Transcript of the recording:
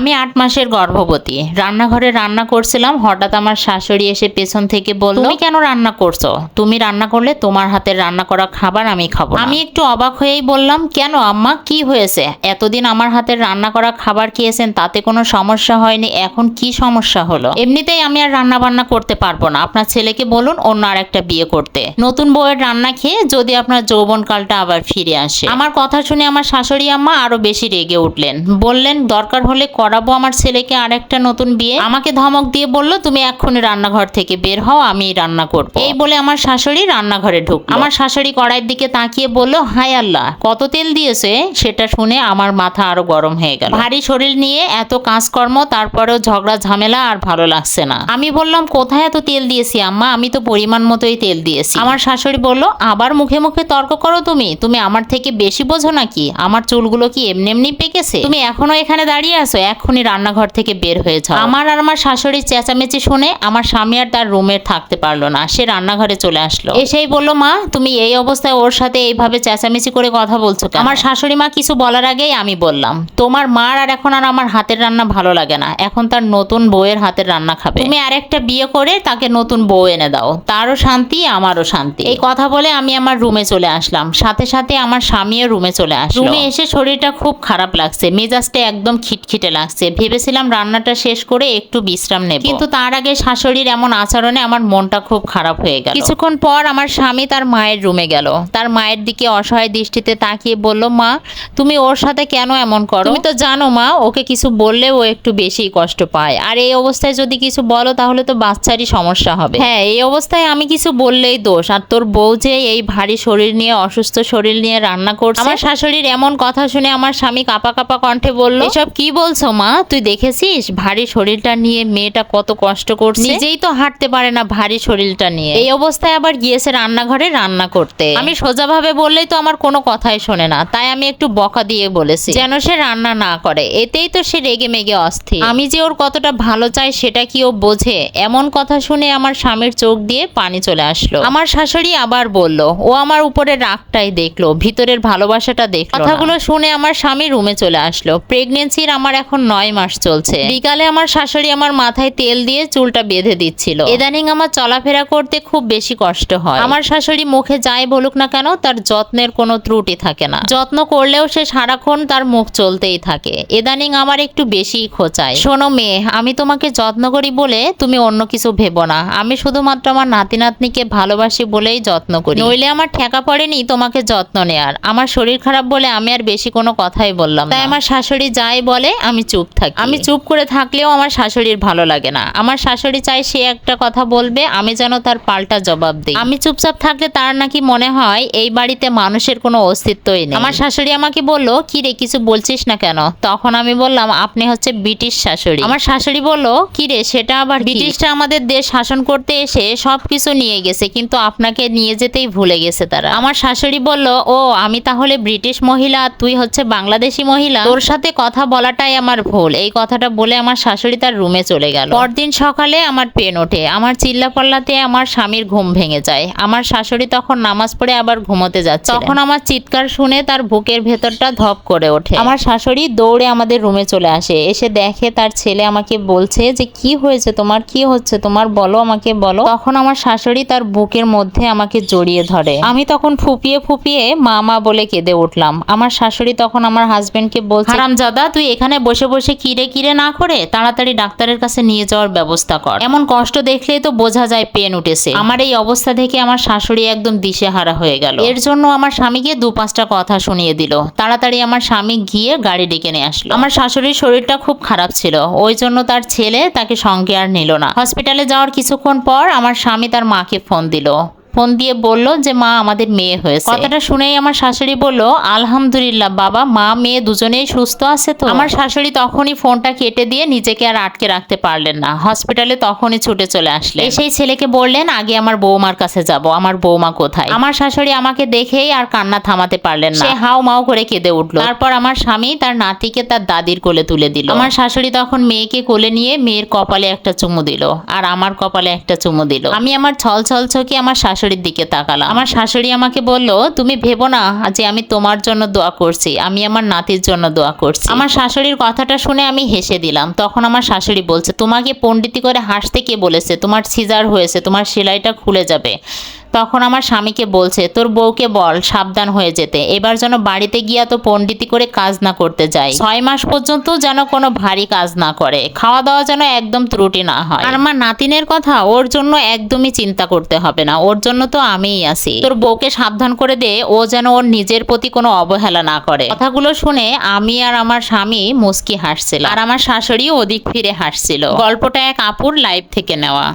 আমি 8 মাসের গর্ভবতী। রান্নাঘরে রান্না করছিলাম, হঠাৎ আমার শাশুড়ি এসে পেছন থেকে বলল, তুমি কেন রান্না করছো? তুমি রান্না করলে তোমার হাতের রান্না করা খাবার আমি খাবো না। আমি একটু অবাক হয়েই বললাম, কেন আম্মা, কি হয়েছে? এতদিন আমার হাতের রান্না করা খাবার খেয়েছেন, তাতে কোনো সমস্যা হয়নি, এখন কি সমস্যা হলো? এমনিতেই আমি আর রান্না বান্না করতে পারবো না, আপনার ছেলেকে বলুন অন্য আর একটা বিয়ে করতে। নতুন বউয়ের রান্না খেয়ে যদি আপনার যৌবনকালটা আবার ফিরে আসে। আমার কথা শুনে আমার শাশুড়ি আম্মা আরো বেশি রেগে উঠলেন, বললেন দরকার হলে করাবো আমার ছেলেকে আর একটা নতুন বিয়ে। আমাকে ধমক দিয়ে বলল, তুমি এক্ষুনি রান্নাঘর থেকে বের হও, আমি রান্না করবো। এই বলে আমার শাশুড়ি রান্নাঘরে ঢুকলো। আমার শাশুড়ি কড়াইয়ের দিকে তাকিয়ে বলল, হায় আল্লাহ, কত তেল দিয়েছে? সেটা শুনে আমার মাথা আরো গরম হয়ে গেল। ভারী শরীর নিয়ে এত কাজকর্ম, তারপরেও ঝগড়া ঝামেলা আর ভালো লাগছে না। আমি বললাম, কোথায় এত তেল দিয়েছি আম্মা? আমি তো পরিমাণ মতোই তেল দিয়েছি। আমার শাশুড়ি বলল, আবার মুখে মুখে তর্ক করো তুমি আমার থেকে বেশি বোঝো নাকি? আমার চুলগুলো কি এমনি এমনি পেকেছে? তুমি এখনো এখানে দাঁড়িয়ে আছো? এক্ষুনি রান্নাঘর থেকে বের হয়ে যাও। আমার আর আমার শাশুড়ির চেঁচামেচি শুনে আমার স্বামী আর তার রুমে থাকতে পারলো না, সে রান্নাঘরে চলে আসলো। এসেই বলল, মা তুমি এই অবস্থায় ওর সাথে এইভাবে চেঁচামেচি করে কথা বলছো কেন? আমার শাশুড়ি মা কিছু বলার আগেই আমি বললাম, তোমার মার আর এখন আর আমার হাতের রান্না ভালো লাগে না, এখন তার নতুন বউয়ের হাতের রান্না খাবে। তুমি আরেকটা বিয়ে করে তাকে নতুন বউ এনে দাও, তারও শান্তি আমারও শান্তি। এই কথা বলে আমি আমার রুমে চলে আসলাম, সাথে সাথে আমার স্বামীও রুমে চলে আসলো। রুমে এসে শরীরটা খুব খারাপ লাগছে, মেজাজটা একদম খিটখিটে লাগছে। ভেবেছিলাম রান্নাটা শেষ করে একটু বিশ্রাম নেব, কিন্তু তার আগে শাশুড়ির এমন আচরণে আমার মনটা খুব খারাপ হয়ে গেল। কিছুক্ষণ পর আমার স্বামী তার মায়ের রুমে গেল, তার মায়ের দিকে অসহায় দৃষ্টিতে তাকিয়ে বলল, মা তুমি ওর সাথে কেন এমন করো? তুমি তো জানো মা, ওকে কিছু বললে ও একটু বেশি কষ্ট পায়, আর এই অবস্থায় যদি কিছু বলো তাহলে তো বাচ্চারই সমস্যা হবে। হ্যাঁ, এই অবস্থায় আমি কিছু বললেই দোষ, আর তোর বউ যে এই ভারী শরীর নিয়ে, অসুস্থ শরীর নিয়ে রান্না করছে। আমার শাশুড়ির এমন কথা শুনে আমার স্বামী কাঁপা কাঁপা কণ্ঠে বলল, এসব কি বলছো মা? তুই দেখেছিস ভারী শরীরটা নিয়ে মেয়েটা কত কষ্ট করছে? নিজেই তো হাঁটতে পারে না ভারী শরীরটা নিয়ে, এই অবস্থায় আবার গিয়েছে রান্নাঘরে রান্না করতে। আমি সোজাভাবে বললেই তো আমার কোনো কথাই শোনে না, তাই আমি একটু বকা দিয়ে বলেছি যেন সে রান্না না করে, এতেই তো সে রেগে মেগে অস্থির। আমি যে ওর কতটা ভালো চাই সেটা কি ও বোঝে? এমন কথা শুনে আমার স্বামীর চোখ দিয়ে পানি চলে আসলো। আমার শাশুড়ি আবার বলল, ও আমার উপরে রাগটাই দেখলো, ভিতরের ভালোবাসাটা দেখলো। কথাগুলো শুনে আমার স্বামী রুমে চলে আসলো। প্রেগনেন্সির আমার এখন 9 মাস চলছে। বিকালে আমার শাশুড়ি আমার মাথায় তেল দিয়ে চুলটা বেঁধে দিচ্ছিল। ইদানিং আমার চলাফেরা করতে খুব বেশি কষ্ট হয়। আমার শাশুড়ি মুখে যাই বলুক না কেন, তার যত্নের কোনো ত্রুটি থাকে না। যত্ন করলেও সে সারাক্ষণ তার মুখ চলতেই থাকে। ইদানিং আমার একটু বেশিই খোঁচায়। শোনো মেয়ে, আমি তোমাকে যত্ন করি বলে তুমি অন্য কিছু ভেবো না, আমি শুধুমাত্র আমার নাতি নাতনিকে ভালোবাসি বলেই যত্ন করি, নইলে আমার ঠেকা পড়েনি তোমাকে যত্ন নেয়ার। আমার শরীর খারাপ বলে আমি আর বেশি কোনো কথাই বললাম না। তাই আমার শাশুড়ি যাই বলে আমি চুপ থাকি। আমি চুপ করে থাকলেও আমার শাশুড়ির ভালো লাগে না। আমার শাশুড়ি চাই সে একটা কথা বলবে, আমি যেন তার পাল্টা জবাব দিই। আমি চুপচাপ থাকলে তার নাকি মনে হয় এই বাড়িতে মানুষের কোনো অস্তিত্বই নেই। আমার শাশুড়ি আমাকে বলল, কি রে কিছু বলছিস না কেন? তখন আমি বললাম, আপনি হচ্ছে ব্রিটিশ শাশুড়ি। আমার শাশুড়ি বলল, কি রে সেটা আবার? ব্রিটিশরা আমাদের দেশ শাসন করতে এসে সবকিছু নিয়ে গেছে, কিন্তু আপনাকে নিয়ে যেতেই ভুলে গেছে তারা। আমার শাশুড়ি বলল, ও আমি তাহলে ব্রিটিশ মহিলা, তুই হচ্ছে বাংলাদেশি মহিলা, তোর সাথে কথা বলাটাই আমার ভুল। এই কথাটা বলে আমার শাশুড়ি তার রুমে চলে গেল। পরদিন সকালে আমার পেন ওঠে, আমার চিল্লাপাল্লাতে আমার স্বামীর ঘুম ভেঙে যায়। আমার শাশুড়ি তখন নামাজ পড়ে আবার ঘুমোতে যাচ্ছে, তখন আমার চিৎকার শুনে তার বুকের ভেতরটা ধপ করে ওঠে। আমার শাশুড়ি দৌড়ে আমাদের রুমে চলে আসে, এসে দেখে তার ছেলে আমাকে বলছে যে, কি হয়েছে তোমার, কি হচ্ছে তোমার, বলো আমাকে বলো। তখন আমার শাশুড়ি তার বুকের মধ্যে আমাকে জড়িয়ে ধরে। আমি তখন ফুপিয়ে ফুপিয়ে মা মা বলে কেঁদে উঠলাম। আমার শাশুড়ি তখন আমার হাজবেন্ডকে বলছে, হারামজাদা তুই এখানে বসে বসে কিরে কিরে না করে তাড়াতাড়ি ডাক্তারের কাছে নিয়ে যাওয়ার ব্যবস্থা কর, এমন কষ্ট দেখলেই তো বোঝা যায় পেন উঠেছে। আমার এই অবস্থা দেখে আমার শাশুড়ি একদম দিশেহারা হয়ে গেল। এর জন্য আমার স্বামীকে 2-5টা কথা শুনিয়ে দিল। তাড়াতাড়ি আমার স্বামী গিয়ে গাড়ি ডেকে নিয়ে আসলো। আমার শাশুড়ির শরীরটা খুব খারাপ ছিল, ওই জন্য তার ছেলে তাকে সঙ্গে আর নিল না। হসপিটালে যাওয়ার কিছুক্ষণ পর আমার স্বামী তার মাকে ফোন দিল, ফোন দিয়ে বলল যে মা আমাদের মেয়ে হয়েছে। কথাটা শুনেই আমার শাশুড়ি বলল, আলহামদুলিল্লাহ বাবা, মা মেয়ে দুজনেই সুস্থ আছে তো? আমার শাশুড়ি তখনই ফোনটা কেটে দিয়ে নিজেকে আর আটকে রাখতে পারলেন না, হসপিটালে তখনই ছুটে চলে আসলেন। সেই ছেলেকে বললেন, আগে আমার বৌমার কাছে যাব, আমার বৌমা কোথায়? আমার শাশুড়ি আমাকে দেখেই আর কান্না থামাতে পারলেন না, সে হাউ মাউ করে কেঁদে উঠলো। তারপর আমার স্বামী তার নাতিকে তার দাদির কোলে তুলে দিল। আমার শাশুড়ি তখন মেয়েকে কোলে নিয়ে মেয়ের কপালে একটা চুমু দিল, আর আমার কপালে একটা চুমু দিল। আমি আমার ছল ছল চোখে আমার শাশুড়ির দিকে তাকালাম। আমার শাশুড়ি আমাকে বলল, তুমি ভেবো না যে আমি তোমার জন্য দোয়া করছি, আমি আমার নাতির জন্য দোয়া করছি। আমার শাশুড়ির কথাটা শুনে আমি হেসে দিলাম। তখন আমার শাশুড়ি বলছে, তোমাকে পণ্ডিতি করে হাসতে কে বলেছে? তোমার সিজার হয়েছে, তোমার সেলাইটা খুলে যাবে। তখন আমার স্বামীকে বলছে, তোর বউকে বল সাবধান হয়ে যেতে, এবার যেন বাড়িতে গিয়া তো পণ্ডিতি করে কাজ না করতে যায়, 6 মাস পর্যন্ত যেন কোনো ভারী কাজ না করে, খাওয়া দাওয়া যেন একদম ত্রুটি না হয়। আর আমার নাতিনের কথা, ওর জন্য একদমই চিন্তা করতে হবে না, ওর জন্য তো আমিই আছি। তোর বউকে সাবধান করে দে, ও যেন ওর নিজের প্রতি কোনো অবহেলা না করে। কথাগুলো শুনে আমি আর আমার স্বামী মুচকি হাসছিল, আর আমার শাশুড়ি ওদিক ফিরে হাসছিল। গল্পটা এক আপুর লাইভ থেকে নেওয়া।